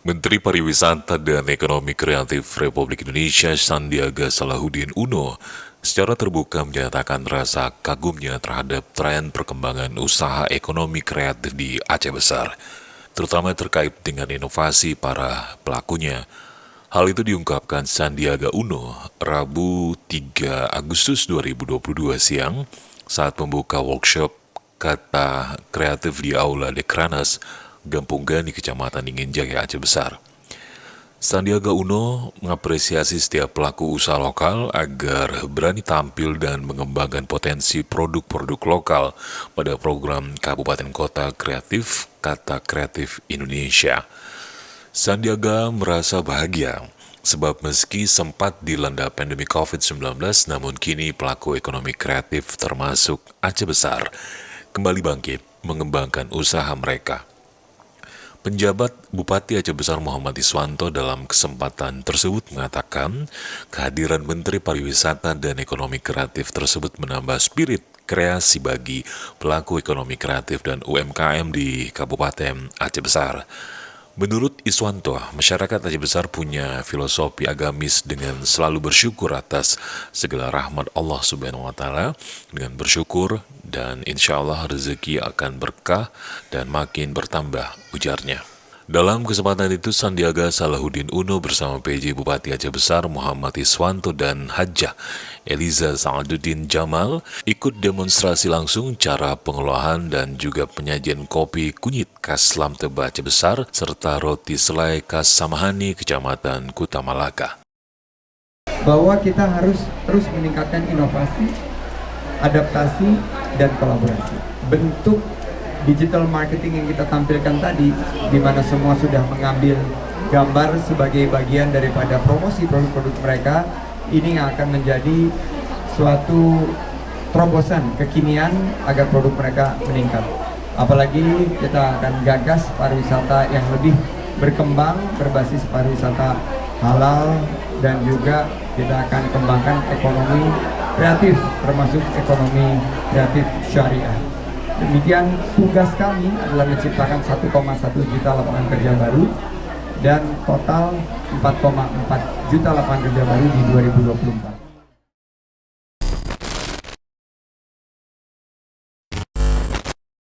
Menteri Pariwisata dan Ekonomi Kreatif Republik Indonesia Sandiaga Salahuddin Uno secara terbuka menyatakan rasa kagumnya terhadap tren perkembangan usaha ekonomi kreatif di Aceh Besar, terutama terkait dengan inovasi para pelakunya. Hal itu diungkapkan Sandiaga Uno Rabu 3 Agustus 2022 siang saat membuka workshop kata kreatif di Aula Dekranas, Gampung Gani, Kecamatan Ingin Jaya, Aceh Besar. Sandiaga Uno mengapresiasi setiap pelaku usaha lokal agar berani tampil dan mengembangkan potensi produk-produk lokal pada program Kabupaten Kota Kreatif Kata Kreatif Indonesia. Sandiaga merasa bahagia sebab meski sempat dilanda pandemi COVID-19, namun kini pelaku ekonomi kreatif termasuk Aceh Besar kembali bangkit mengembangkan usaha mereka. Penjabat Bupati Aceh Besar Muhammad Iswanto dalam kesempatan tersebut mengatakan kehadiran Menteri Pariwisata dan Ekonomi Kreatif tersebut menambah spirit kreasi bagi pelaku ekonomi kreatif dan UMKM di Kabupaten Aceh Besar. Menurut Iswanto, masyarakat Aceh Besar punya filosofi agamis dengan selalu bersyukur atas segala rahmat Allah Subhanahu wa Ta'ala. Dengan bersyukur dan insya Allah rezeki akan berkah dan makin bertambah, ujarnya. Dalam kesempatan itu, Sandiaga Salahuddin Uno bersama PJ Bupati Aceh Besar Muhammad Iswanto dan Hajjah Eliza Sa'aduddin Jamal ikut demonstrasi langsung cara pengelolaan dan juga penyajian kopi kunyit khas Lam Teba Aceh Besar serta roti selai khas Samahani Kecamatan Kuta Malaka. Bahwa kita harus terus meningkatkan inovasi, adaptasi, dan kolaborasi. Bentuk digital marketing yang kita tampilkan tadi, di mana semua sudah mengambil gambar sebagai bagian daripada promosi produk-produk mereka, ini yang akan menjadi suatu terobosan kekinian agar produk mereka meningkat. Apalagi kita akan gagas pariwisata yang lebih berkembang berbasis pariwisata halal, dan juga kita akan kembangkan ekonomi kreatif termasuk ekonomi kreatif syariah. Demikian tugas kami adalah menciptakan 1,1 juta lapangan kerja baru dan total 4,4 juta lapangan kerja baru di 2024.